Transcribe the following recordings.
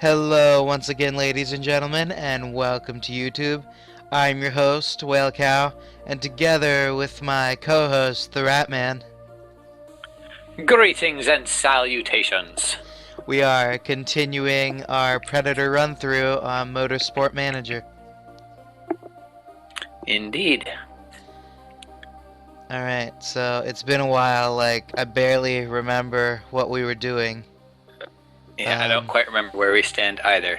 Hello once again, ladies and gentlemen, and welcome to YouTube. I'm your host, Whale Cow, and together with my co-host, the Ratman, Greetings and salutations. we are continuing our Predator run-through on Motorsport Manager. Indeed. Alright, so it's been a while, I barely remember what we were doing. Yeah, I don't quite remember where we stand either.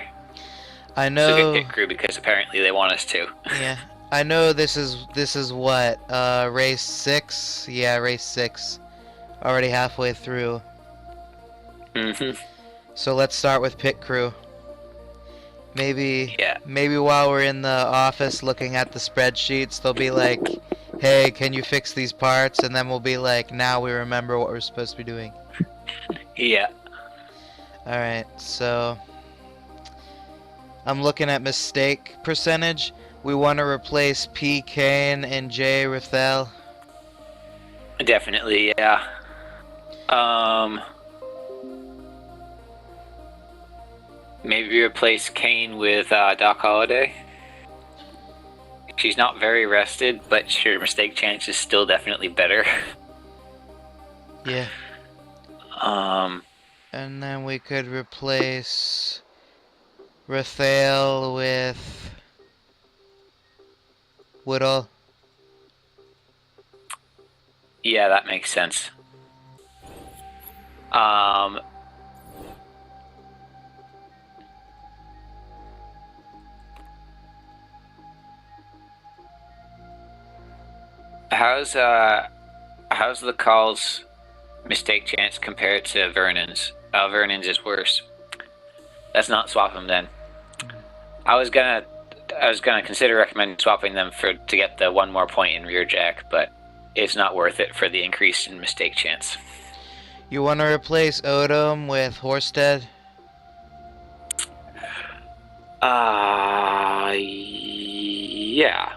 I know... So good pit crew, because apparently they want us to. Yeah, I know this is what, race 6? Yeah, race 6. Already halfway through. Mm-hmm. So let's start with pit crew. Maybe Yeah. while we're in the office looking at the spreadsheets, they'll be like, hey, can you fix these parts? And then we'll be like, now we remember what we're supposed to be doing. Yeah. Alright, so I'm looking at mistake percentage. We want to replace P. Kane and J. Rathel. Definitely, yeah. Maybe replace Kane with Doc Holliday. She's not very rested, but her mistake chance is still definitely better. Yeah. And then we could replace Rathel with Woodall. Yeah, that makes sense. How's the call's mistake chance compared to Vernon's? Vernon's is worse. Let's not swap them then. I was gonna consider recommending swapping them to get the one more point in rear jack, but it's not worth it for the increase in mistake chance. You want to replace Odom with Horsted? Yeah.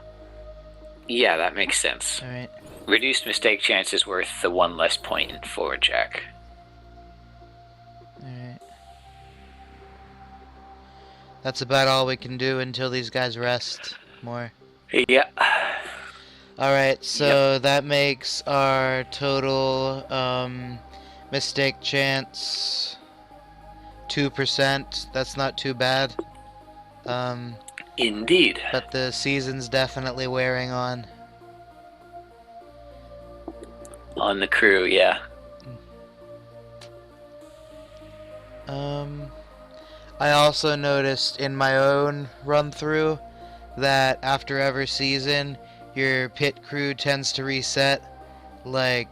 Yeah, that makes sense. Alright. Reduced mistake chance is worth the one less point in forward jack. Alright. That's about all we can do until these guys rest more. Yeah. Alright, so that makes our total mistake chance 2%. That's not too bad. Indeed. But the season's definitely wearing on. On the crew, yeah. I also noticed in my own run-through that after every season, your pit crew tends to reset. Like,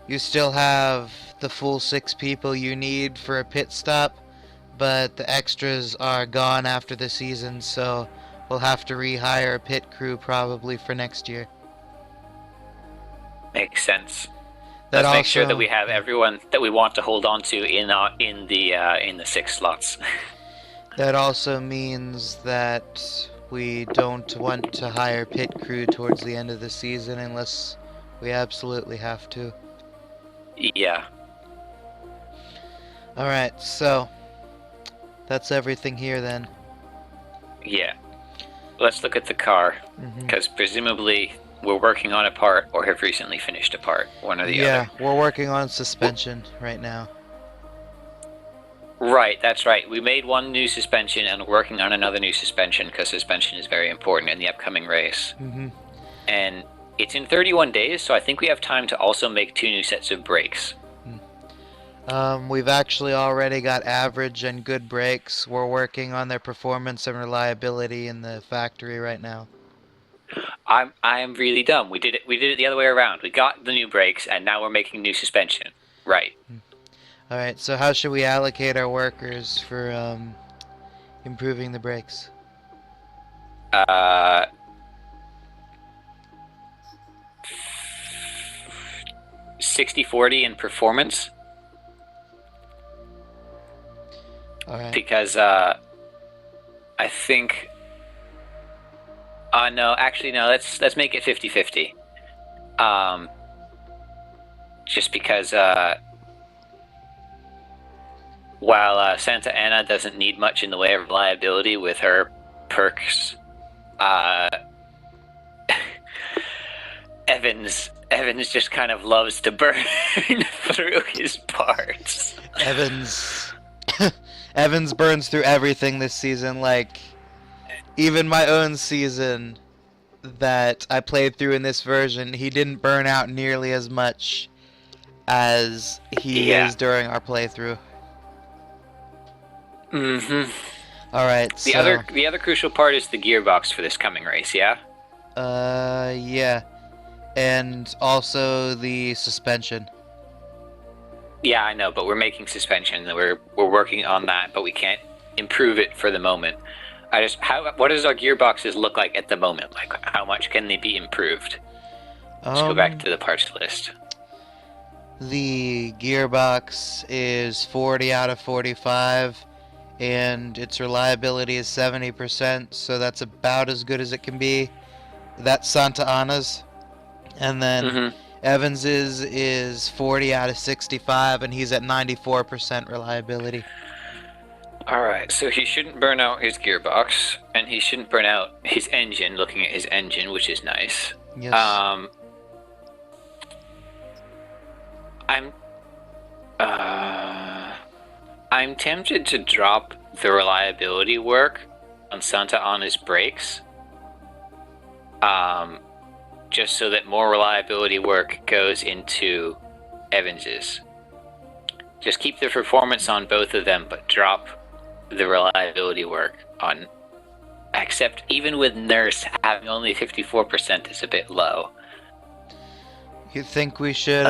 you still have the full 6 people you need for a pit stop, but the extras are gone after the season, so we'll have to rehire a pit crew probably for next year. Makes sense. Let's make sure that we have everyone that we want to hold on to in the 6 slots. That also means that we don't want to hire pit crew towards the end of the season unless we absolutely have to. Yeah. Alright, so that's everything here then. Yeah. Let's look at the car, because presumably we're working on a part or have recently finished a part, one or the other. Yeah, we're working on suspension right now. Right, that's right. We made one new suspension and we're working on another new suspension because suspension is very important in the upcoming race. And it's in 31 days, so I think we have time to also make 2 new sets of brakes. We've actually already got average and good brakes. We're working on their performance and reliability in the factory right now. I am really dumb. We did it the other way around. We got the new brakes and now we're making new suspension. Right. Alright, so how should we allocate our workers for improving the brakes? 60-40 in performance. Alright. Because I think no, actually no, let's make it 50-50. Just because while Santa Ana doesn't need much in the way of reliability with her perks, Evans just kind of loves to burn through his parts. Evans burns through everything this season. Like, even my own season that I played through in this version, he didn't burn out nearly as much as he is during our playthrough. Mm-hmm. All right. The other crucial part is the gearbox for this coming race. Yeah. Yeah, and also the suspension. Yeah, I know, but we're making suspension. We're working on that, but we can't improve it for the moment. What does our gearboxes look like at the moment? Like, how much can they be improved? Let's go back to the parts list. The gearbox is 40 out of 45, and its reliability is 70%, so that's about as good as it can be. That's Santa Ana's. And then Evans's is 40 out of 65, and he's at 94% reliability. Alright, so he shouldn't burn out his gearbox, and he shouldn't burn out his engine, looking at his engine, which is nice. Yes. I'm tempted to drop the reliability work on Santa Ana's brakes. Just so that more reliability work goes into Evans's. Just keep the performance on both of them, but drop the reliability work on. Except even with Nurse having only 54% is a bit low. You think we should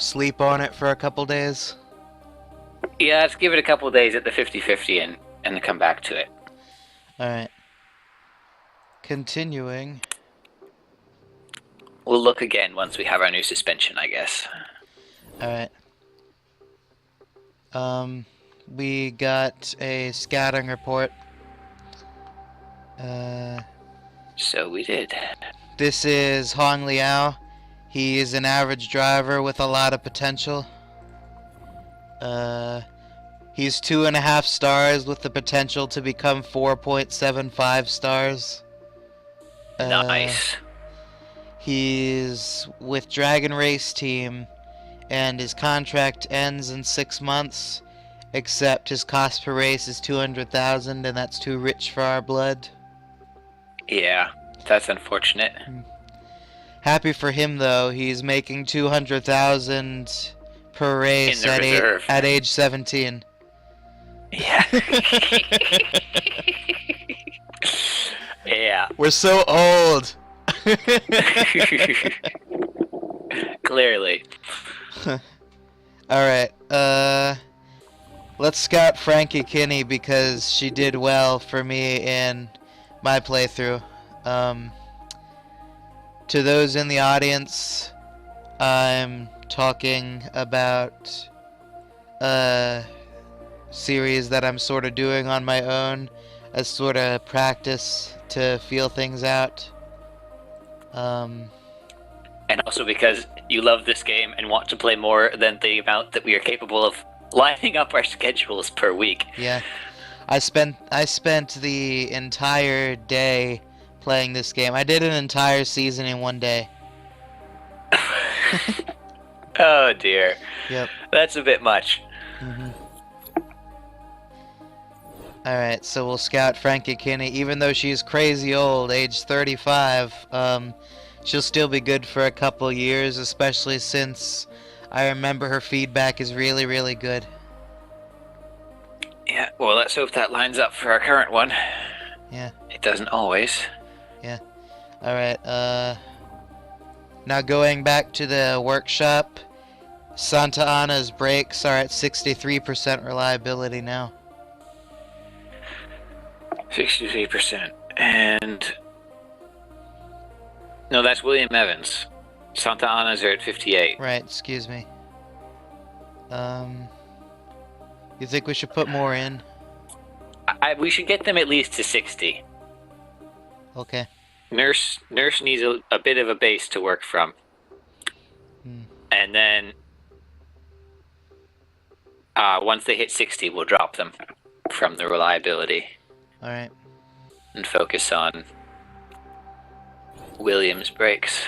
sleep on it for a couple days? Yeah, let's give it a couple days at the 50-50 and then come back to it. Alright. Continuing. We'll look again once we have our new suspension, I guess. Alright. We got a scouting report. So we did. This is Hong Liao. He is an average driver with a lot of potential. He's 2.5 stars with the potential to become 4.75 stars. Nice. He's with Dragon Race Team, and his contract ends in 6 months, except his cost per race is 200,000, and that's too rich for our blood. Yeah, that's unfortunate. Happy for him, though. He's making 200,000 per race at age 17. Yeah. Yeah. We're so old. Clearly. Alright, let's scout Frankie Kinney because she did well for me in my playthrough. To those in the audience, I'm talking about a series that I'm sort of doing on my own as sort of practice to feel things out. And also because you love this game and want to play more than the amount that we are capable of lining up our schedules per week. Yeah. I spent the entire day playing this game. I did an entire season in one day. Oh dear. Yep. That's a bit much. Alright, so we'll scout Frankie Kinney. Even though she's crazy old, age 35, she'll still be good for a couple years, especially since I remember her feedback is really, really good. Yeah, well, let's hope that lines up for our current one. Yeah. It doesn't always. Yeah. Alright, now going back to the workshop, Santa Ana's brakes are at 63% reliability now. 63%. And... no, that's William Evans. Santa Ana's are at 58. Right, excuse me. You think we should put more in? We should get them at least to 60. Okay. Nurse needs a bit of a base to work from. And then Once they hit 60, we'll drop them from the reliability. Alright. And focus on Williams brakes.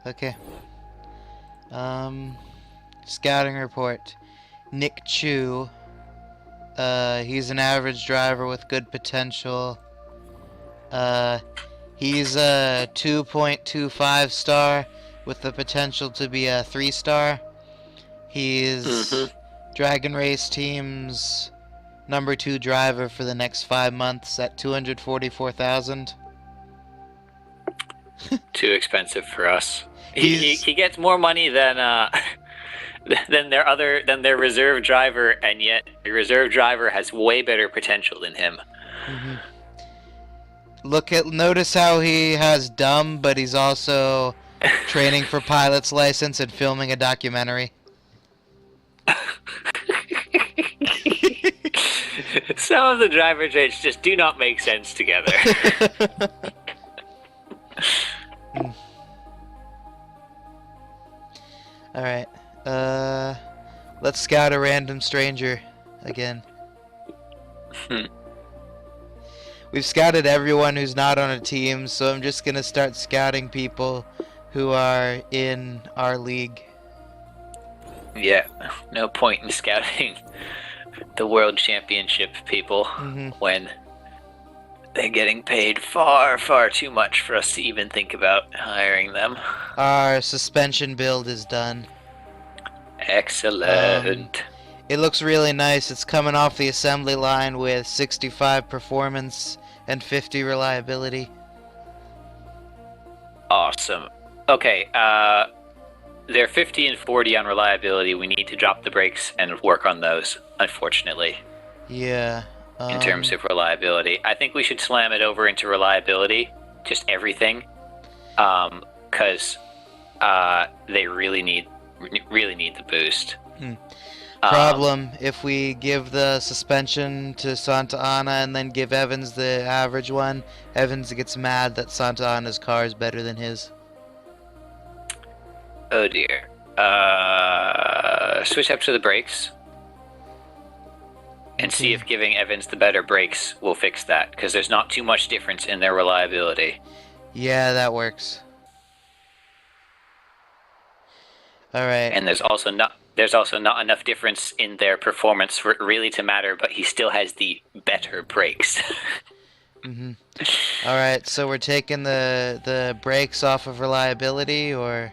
Okay. Scouting report. Nick Chu. He's an average driver with good potential. He's a 2.25 star with the potential to be a 3-star. He's Dragon Race Team's number 2 driver for the next 5 months at 244,000. Too expensive for us. He gets more money than their reserve driver, and yet the reserve driver has way better potential than him. Notice how he has dumb, but he's also training for pilot's license and filming a documentary. Some of the driver traits just do not make sense together. Alright, let's scout a random stranger again. We've scouted everyone who's not on a team, so I'm just gonna start scouting people who are in our league. Yeah, no point in scouting the World Championship people when they're getting paid far, far too much for us to even think about hiring them. Our suspension build is done. Excellent. It looks really nice. It's coming off the assembly line with 65 performance and 50 reliability. Awesome. Okay, they're 50 and 40 on reliability. We need to drop the brakes and work on those, unfortunately. Yeah. In terms of reliability, I think we should slam it over into reliability, just everything, because they really need the boost. Problem, if we give the suspension to Santa Ana and then give Evans the average one, Evans gets mad that Santa Ana's car is better than his. Oh dear. Switch up to the brakes. And see if giving Evans the better brakes will fix that, because there's not too much difference in their reliability. Yeah, that works. Alright. And there's also not enough difference in their performance for it really to matter, but he still has the better brakes. Alright, so we're taking the brakes off of reliability, or?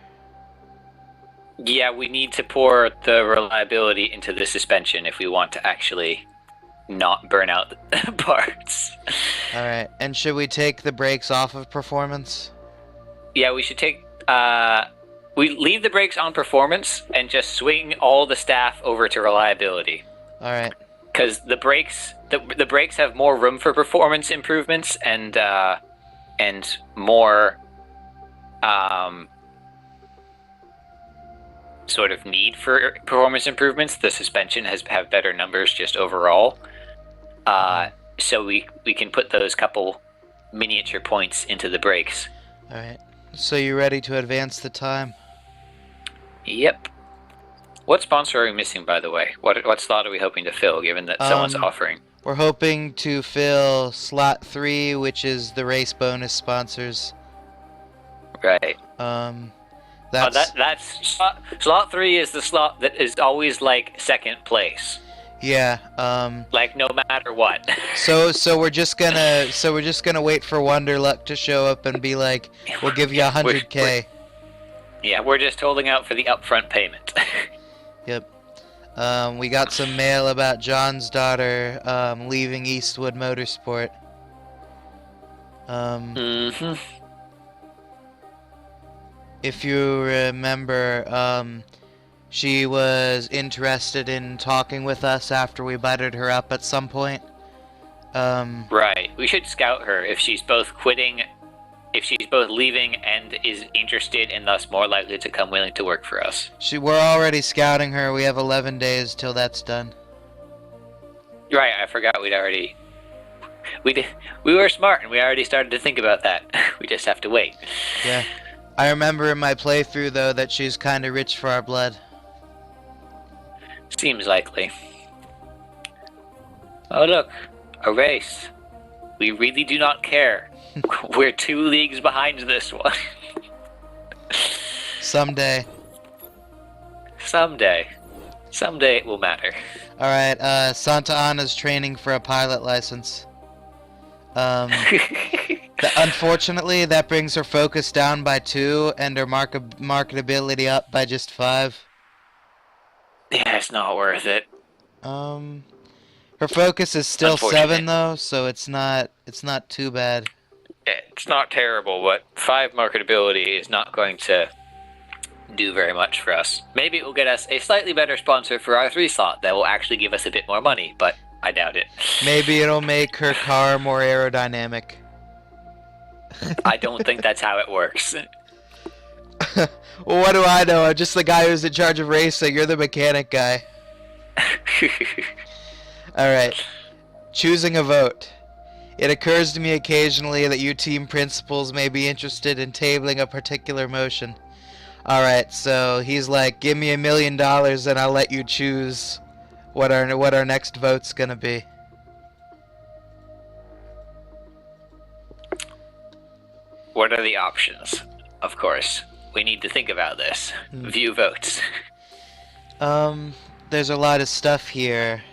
Yeah, we need to pour the reliability into the suspension if we want to actually not burn out the parts. Alright, and should we take the brakes off of performance? Yeah, we should take... we leave the brakes on performance and just swing all the staff over to reliability. Alright. Because the brakes have more room for performance improvements and more sort of need for performance improvements. The suspension have better numbers just overall. So we can put those couple miniature points into the brakes. Alright. So you ready to advance the time? Yep. What sponsor are we missing, by the way? What slot are we hoping to fill, given that someone's offering? We're hoping to fill slot 3, which is the race bonus sponsors. Right. That's slot 3 is the slot that is always like second place. Yeah. Like no matter what. So we're just gonna wait for Wonderluck to show up and be like, we'll give you 100K. Yeah, we're just holding out for the upfront payment. Yep. We got some mail about Jonsdottir leaving Eastwood Motorsport. If you remember, she was interested in talking with us after we buttered her up at some point. Right. We should scout her if she's both leaving and is interested and thus more likely to come willing to work for us. We're already scouting her. We have 11 days till that's done. Right, I forgot we were smart and we already started to think about that. We just have to wait. Yeah. I remember in my playthrough though that she's kind of rich for our blood. Seems likely. Oh look, a race. We really do not care. We're 2 leagues behind this one. Someday. Someday. Someday it will matter. Alright, Santa Ana's training for a pilot license. Unfortunately, that brings her focus down by 2 and her marketability up by just 5. Yeah, it's not worth it. Her focus is still 7 though, so it's not too bad. It's not terrible, but 5 marketability is not going to do very much for us. Maybe it will get us a slightly better sponsor for our 3 slot that will actually give us a bit more money, but I doubt it. Maybe it'll make her car more aerodynamic. I don't think that's how it works. Well, what do I know? I'm just the guy who's in charge of racing. You're the mechanic guy. Alright. Choosing a vote. It occurs to me occasionally that you team principals may be interested in tabling a particular motion. Alright, so he's like, give me $1 million and I'll let you choose what our next vote's gonna be. What are the options? Of course. We need to think about this. View votes. There's a lot of stuff here.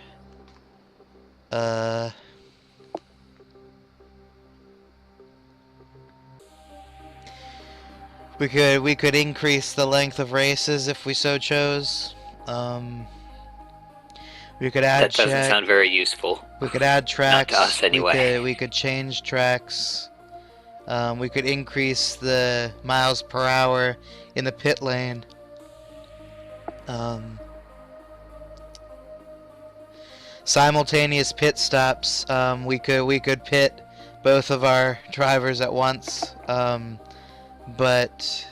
We could increase the length of races if we so chose. We could add. That doesn't sound very useful. We could add tracks. Not to us, anyway. We could change tracks. We could increase the miles per hour in the pit lane. Simultaneous pit stops. We could pit both of our drivers at once. But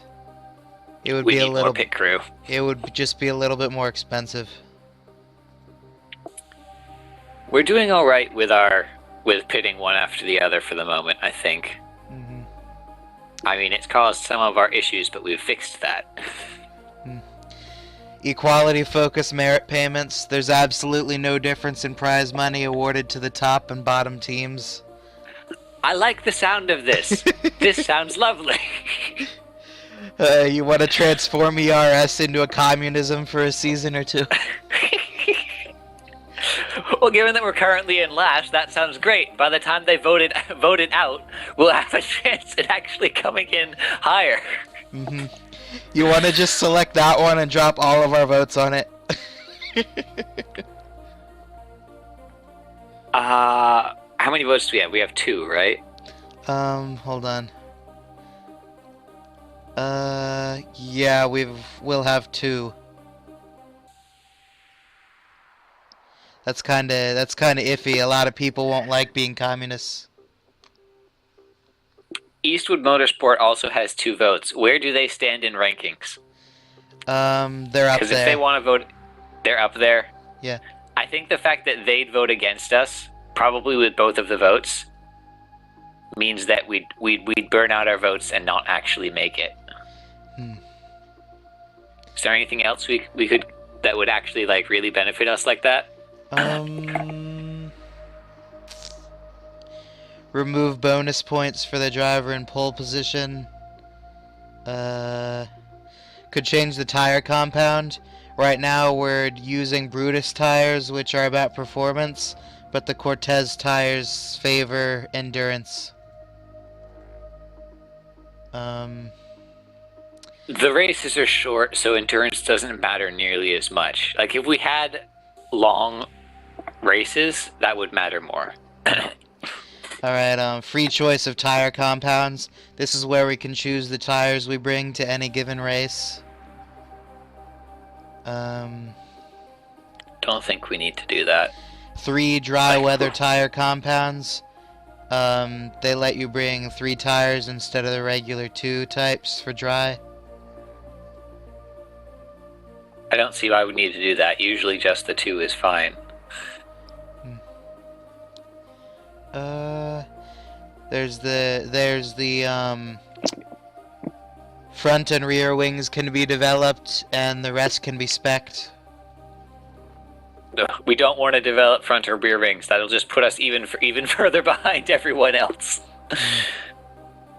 it would be a little. More pit crew. It would just be a little bit more expensive. We're doing all right with pitting one after the other for the moment, I think. Mm-hmm. I mean, it's caused some of our issues, but we've fixed that. Equality focus merit payments. There's absolutely no difference in prize money awarded to the top and bottom teams. I like the sound of this. This sounds lovely. You want to transform ERS into a communism for a season or 2? Well, given that we're currently in last, that sounds great. By the time they voted out, we'll have a chance at actually coming in higher. Mm-hmm. You want to just select that one and drop all of our votes on it? How many votes do we have? We have 2, right? Hold on. Yeah, we'll have 2. That's kinda iffy. A lot of people won't like being communists. Eastwood Motorsport also has 2 votes. Where do they stand in rankings? They're up there. Because if they want to vote, they're up there. Yeah. I think the fact that they'd vote against us, probably with both of the votes, means that we'd burn out our votes and not actually make it. Is there anything else we could that would actually like really benefit us like that? Remove bonus points for the driver in pole position. Could change the tire compound. Right now we're using Brutus tires, which are about performance, but the Cortez tires favor endurance. The races are short, so endurance doesn't matter nearly as much. Like, if we had long races, that would matter more. Alright, free choice of tire compounds. This is where we can choose the tires we bring to any given race. Don't think we need to do that. 3 dry weather tire compounds. They let you bring 3 tires instead of the regular 2 types for dry. I don't see why we need to do that. Usually just the 2 is fine. There's the front and rear wings can be developed, and the rest can be spec'd. We don't want to develop front or rear wings. That'll just put us even further behind everyone else.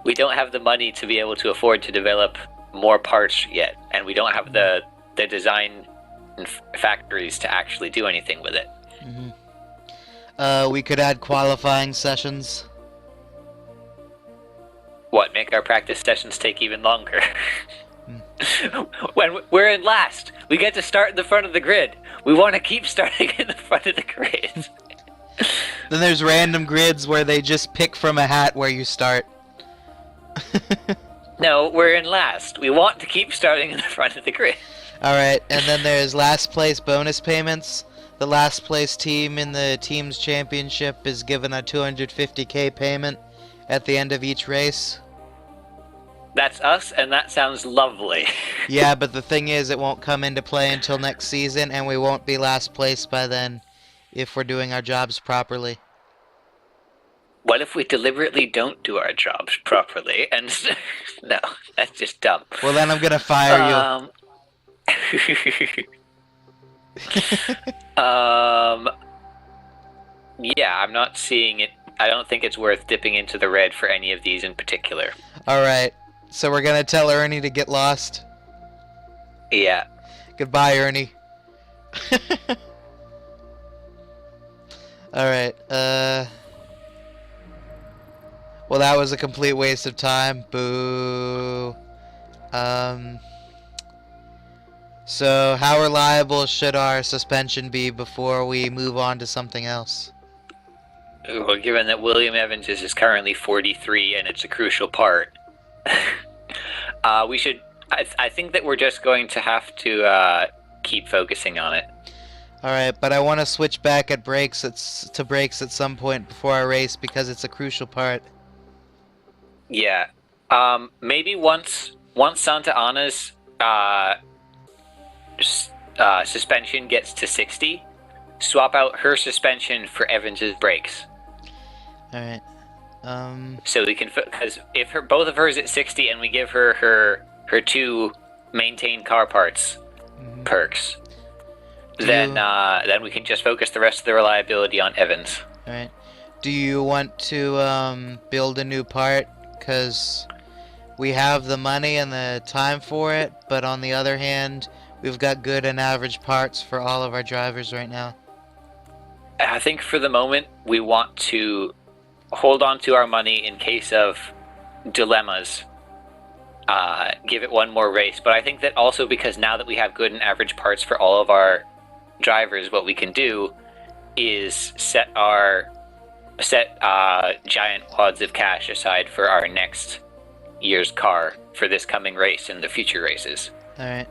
We don't have the money to be able to afford to develop more parts yet, and we don't have the design factories to actually do anything with it. We could add qualifying sessions. What, make our practice sessions take even longer? When we're in last, we get to start in the front of the grid. We want to keep starting in the front of the grid. Then there's random grids where they just pick from a hat where you start. No, we're in last. We want to keep starting in the front of the grid. Alright, and then there's last place bonus payments. The last place team in the team's championship is given a 250k payment at the end of each race. That's us, and that sounds lovely. Yeah, but the thing is, it won't come into play until next season, and we won't be last place by then if we're doing our jobs properly. What if we deliberately don't do our jobs properly? And no, that's just dumb. Well, then I'm gonna fire you. Yeah, I'm not seeing it. I don't think it's worth dipping into the red for any of these in particular. Alright, so we're gonna tell Ernie to get lost? Yeah. Goodbye, Ernie. Alright, well, that was a complete waste of time. Boo. So how reliable should our suspension be before we move on to something else? Well, given that William Evans is currently 43 and it's a crucial part, we should. I think that we're just going to have to keep focusing on it. Alright, but I want to switch back at brakes to brakes at some point before our race because it's a crucial part. Yeah. Maybe once Santa Ana's suspension gets to 60, swap out her suspension for Evans's brakes. Alright. So we can, because if both of hers at 60 and we give her two maintain car parts perks, then we can just focus the rest of the reliability on Evans. Alright. Do you want to build a new part? Because we have the money and the time for it, but on the other hand, we've got good and average parts for all of our drivers right now. I think for the moment, we want to hold on to our money in case of dilemmas. Give it one more race. But I think that also because now that we have good and average parts for all of our drivers, what we can do is set giant wads of cash aside for our next year's car for this coming race and the future races. Alright.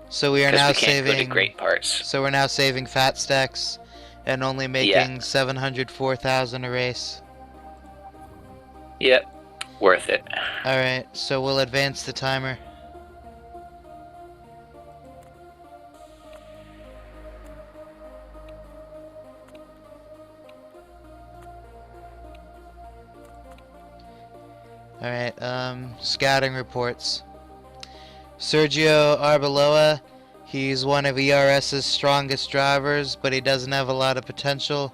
So we are now saving great parts. So we're now saving fat stacks and only making 704,000 a race. Yep. Worth it. Alright, so we'll advance the timer. Alright, scouting reports. Sergio Arbeloa, he's one of ERS's strongest drivers, but he doesn't have a lot of potential.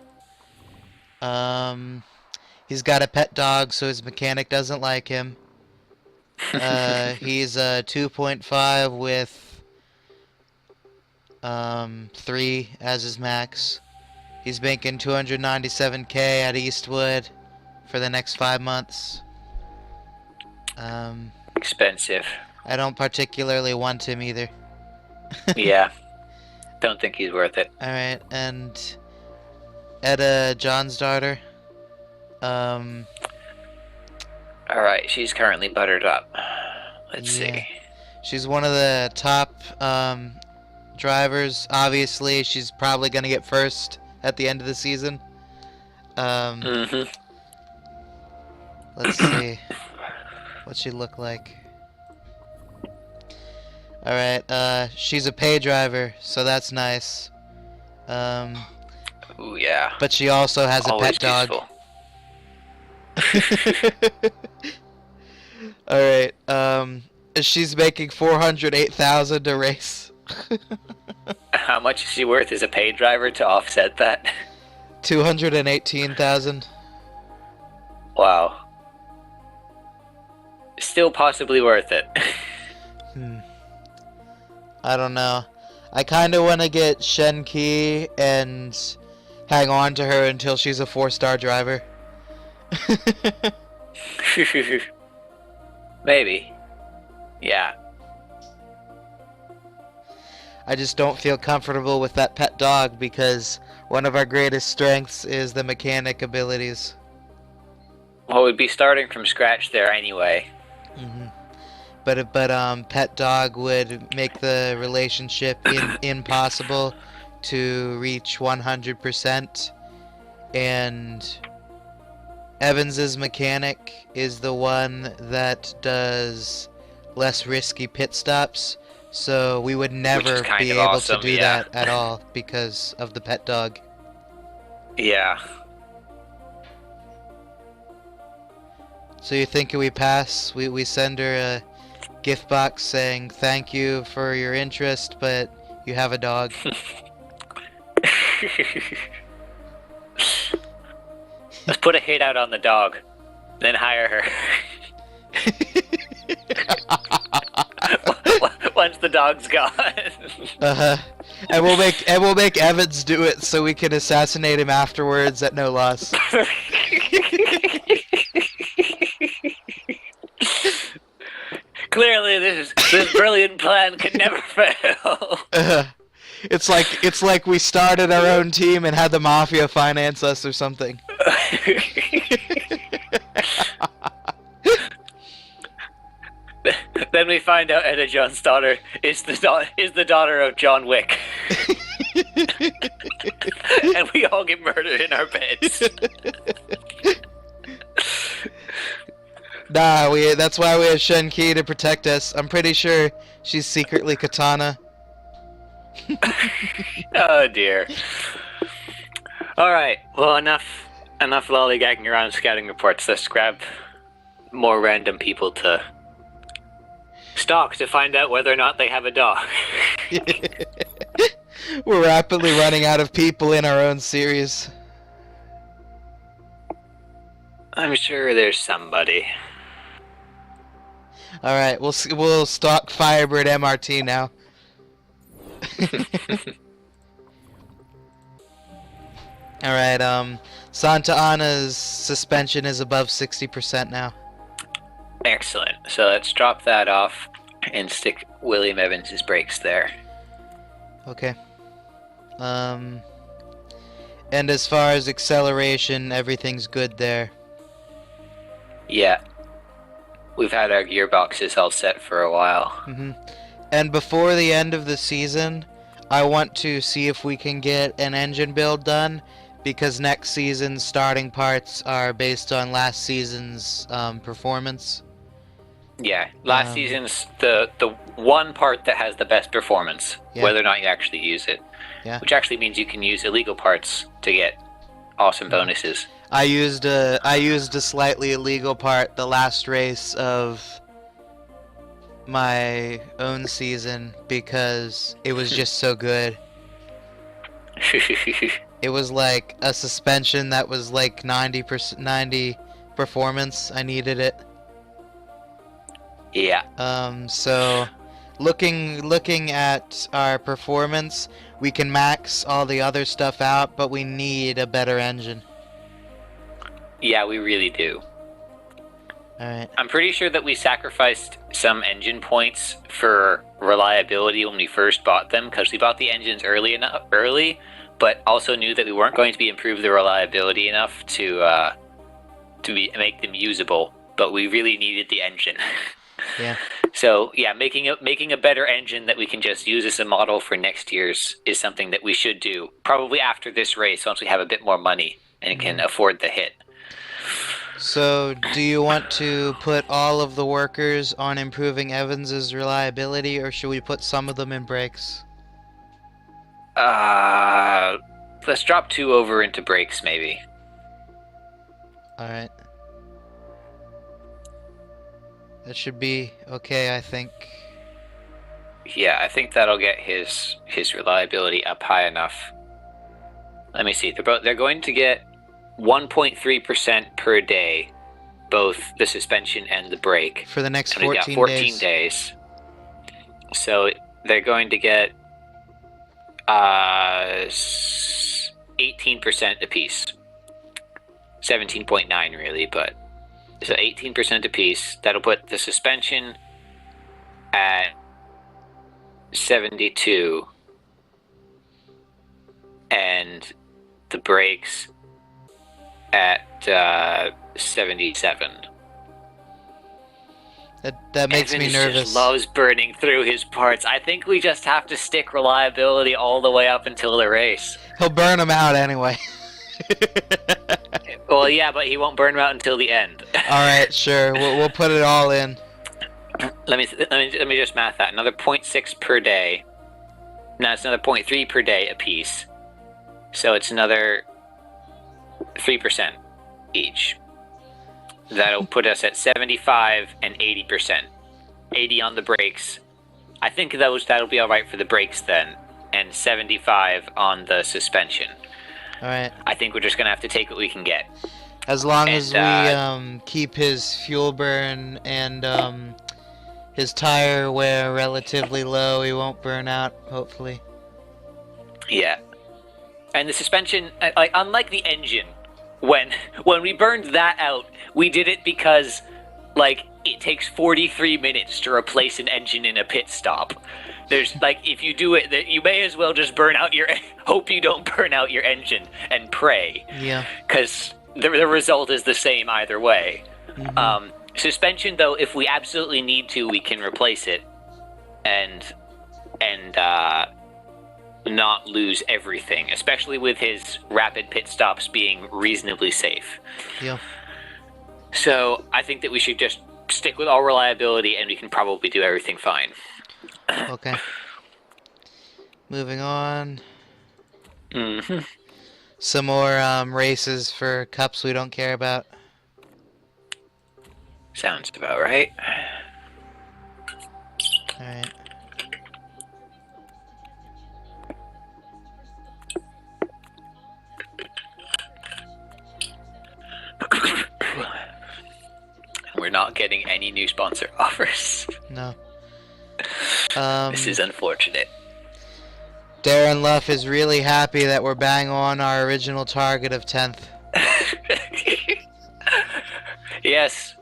He's got a pet dog, so his mechanic doesn't like him. He's a 2.5 with 3 as his max. He's making 297k at Eastwood for the next 5 months. Expensive. I don't particularly want him either. Yeah. Don't think he's worth it. Alright, and Etta Jonsdottir. Alright, she's currently buttered up. Let's see. She's one of the top drivers. Obviously, she's probably going to get first at the end of the season. Let's see. What's she look like? Alright, she's a pay driver, so that's nice. Ooh, yeah. But she also has a pet dog. Alright, she's making 408,000 a race. How much is she worth as a paid driver to offset that? 218,000. Wow. Still possibly worth it. I don't know. I kind of want to get Shenki and hang on to her until she's a 4-star driver. Maybe. Yeah. I just don't feel comfortable with that pet dog because one of our greatest strengths is the mechanic abilities. Well, we'd be starting from scratch there anyway. But pet dog would make the relationship impossible to reach 100%, and Evans's mechanic is the one that does less risky pit stops, so we would never be able to do that at all because of the pet dog. Yeah. So you think we pass? We send her a gift box saying thank you for your interest, but you have a dog. Let's put a hit out on the dog, then hire her. Once the dog's gone. And we'll make Evans do it so we can assassinate him afterwards at no loss. Clearly, this brilliant plan can never fail. It's like we started our own team and had the mafia finance us or something. Then we find out Edda Jonsdottir is the daughter of John Wick. And we all get murdered in our beds. Nah, that's why we have Shenki to protect us. I'm pretty sure she's secretly Katana. Oh dear. Alright, well enough lollygagging around scouting reports. Let's grab more random people to stalk to find out whether or not they have a dog. We're rapidly running out of people in our own series. I'm sure there's somebody. Alright, we'll stalk Firebird MRT now. Alright, Santa Ana's suspension is above 60% now. Excellent. So let's drop that off and stick William Evans's brakes there. Okay. And as far as acceleration, everything's good there. Yeah. We've had our gearboxes all set for a while. And before the end of the season, I want to see if we can get an engine build done, because next season's starting parts are based on last season's performance. Yeah, last season's the one part that has the best performance, whether or not you actually use it. Yeah. Which actually means you can use illegal parts to get awesome bonuses. I used a slightly illegal part the last race of my own season because it was just so good. It was like a suspension that was like 90 performance. I needed it. Yeah. So looking at our performance, we can max all the other stuff out, but we need a better engine. Yeah, we really do. Alright. I'm pretty sure that we sacrificed some engine points for reliability when we first bought them, because we bought the engines early, but also knew that we weren't going to be improve the reliability enough to make them usable. But we really needed the engine. Yeah. So yeah, making a better engine that we can just use as a model for next year's is something that we should do. Probably after this race, once we have a bit more money and can afford the hit. So, do you want to put all of the workers on improving Evans's reliability, or should we put some of them in brakes? Let's drop 2 over into brakes, maybe. Alright. That should be okay, I think. Yeah, I think that'll get his reliability up high enough. Let me see. They're going to get 1.3% per day, both the suspension and the brake. For the next And we've got 14 days. So they're going to get 18% apiece. 17.9 really, but so 18% apiece. That'll put the suspension at 72 and the brakes at 77. That makes me nervous. Just loves burning through his parts. I think we just have to stick reliability all the way up until the race. He'll burn them out anyway. Well, yeah, but he won't burn them out until the end. All right, sure. We'll put it all in. Let me just math that. Another 0.6 per day. Now it's another 0.3 per day apiece. So it's another 3% each. That'll put us at 75 and 80%. 80 on the brakes. I think that'll be all right for the brakes then, and 75 on the suspension. All right. I think we're just gonna have to take what we can get. As long as we keep his fuel burn and his tire wear relatively low, he won't burn out. Hopefully. Yeah. And the suspension, like unlike the engine, when we burned that out, we did it because, like, it takes 43 minutes to replace an engine in a pit stop. There's, like, if you do it, you may as well just hope you don't burn out your engine and pray. Yeah. Because the result is the same either way. Mm-hmm. Suspension, though, if we absolutely need to, we can replace it and not lose everything, especially with his rapid pit stops being reasonably safe. Yeah. So I think that we should just stick with all reliability and we can probably do everything fine. Okay. Moving on. Mm-hmm. Some more races for cups we don't care about. Sounds about right. Alright. We're not getting any new sponsor offers. No. This is unfortunate. Darren Luff is really happy that we're bang on our original target of 10th. Yes.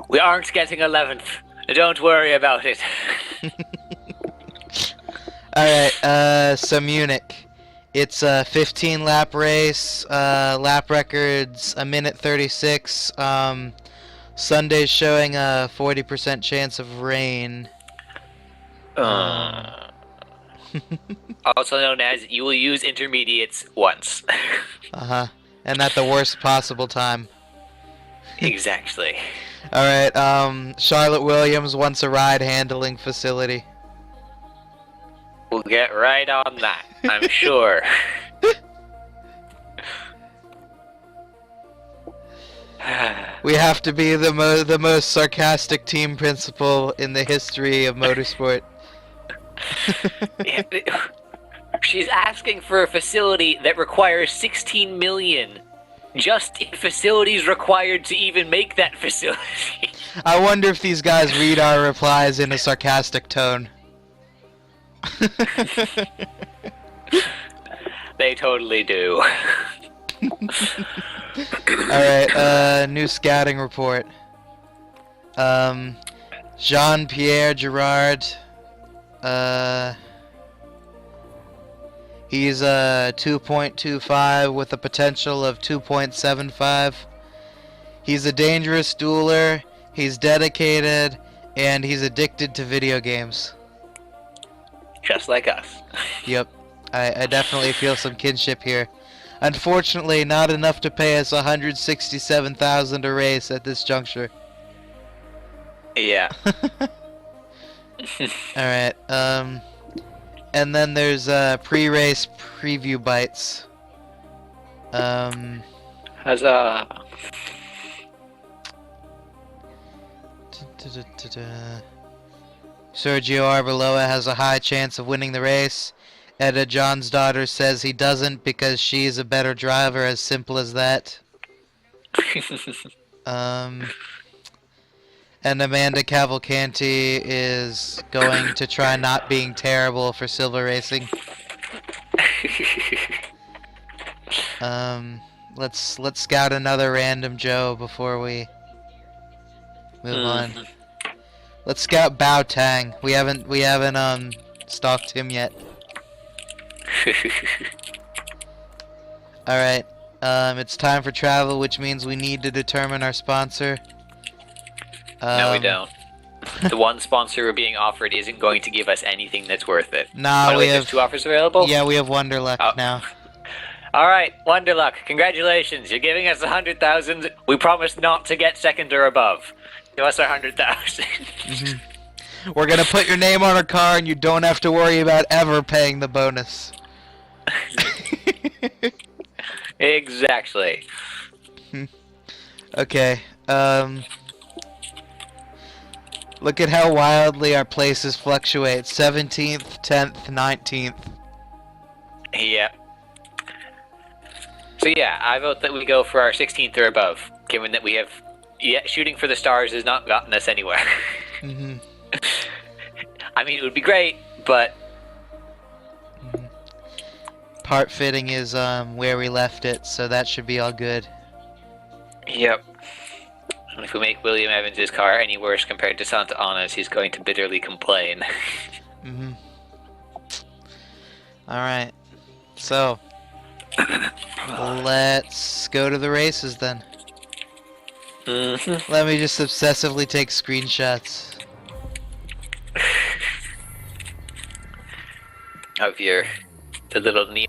We aren't getting 11th. Don't worry about it. Alright, so Munich. It's a 15-lap race. Lap record's a minute 36. Sunday's showing a 40% chance of rain. Also known as you will use intermediates once. Uh-huh. And at the worst possible time. Exactly. Alright, Charlotte Williams wants a ride handling facility. We'll get right on that, I'm sure. We have to be the most sarcastic team principal in the history of motorsport. She's asking for a facility that requires 16 million just in facilities required to even make that facility. I wonder if these guys read our replies in a sarcastic tone. They totally do. Alright, new scouting report. Jean-Pierre Girard, he's 2.25 with a potential of 2.75. He's a dangerous dueler, he's dedicated, and he's addicted to video games. Just like us. Yep, I definitely feel some kinship here. Unfortunately, not enough to pay us $167,000 a race at this juncture. Yeah. Alright, and then there's pre-race preview bites. Huzzah. Sergio Arbeloa has a high chance of winning the race. Edda Jonsdottir says he doesn't because she's a better driver, as simple as that. And Amanda Cavalcanti is going to try not being terrible for Silver Racing. Let's scout another random Joe before we move on. Let's scout Bao Tang. We haven't stalked him yet. Alright. It's time for travel, which means we need to determine our sponsor. No, we don't. The one sponsor we're being offered isn't going to give us anything that's worth it. Nah, we have there's 2 offers available? Yeah, we have Wonderluck now. Alright, Wonderluck, congratulations. You're giving us 100,000. We promise not to get second or above. Give us our 100,000. We're gonna put your name on our car and you don't have to worry about ever paying the bonus. Exactly. Okay, look at how wildly our places fluctuate. 17th, 10th, 19th. Yeah. So yeah, I vote that we go for our 16th or above, given that we have... Yeah, shooting for the stars has not gotten us anywhere. I mean, it would be great, but... Part fitting is where we left it, so that should be all good. Yep. And if we make William Evans' car any worse compared to Santa Ana's, he's going to bitterly complain. Alright. So... let's go to the races then. Let me just obsessively take screenshots. Of the little neon.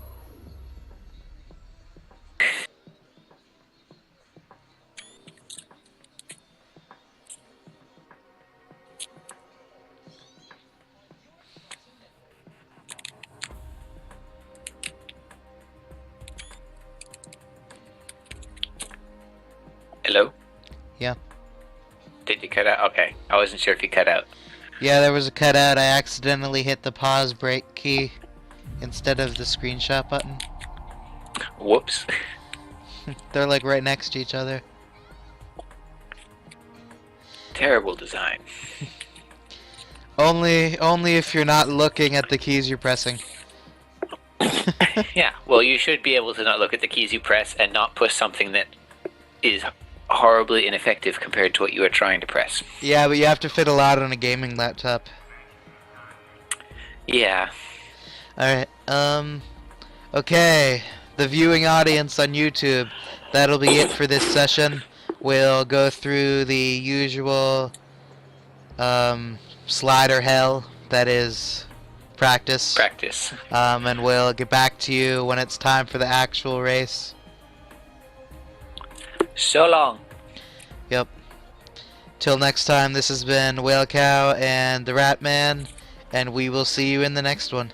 Hello? Yeah. Did you cut out? Okay. I wasn't sure if you cut out. Yeah, there was a cutout. I accidentally hit the pause break key instead of the screenshot button. Whoops. They're like right next to each other. Terrible design. Only if you're not looking at the keys you're pressing. Yeah, well, you should be able to not look at the keys you press and not push something that is horribly ineffective compared to what you are trying to press. Yeah, but you have to fit a lot on a gaming laptop. Yeah. Alright, okay. The viewing audience on YouTube, that'll be it for this session. We'll go through the usual, slider hell, that is practice. Practice. And we'll get back to you when it's time for the actual race. So long. Yep. Till next time, this has been Whale Cow and the Rat Man, and we will see you in the next one.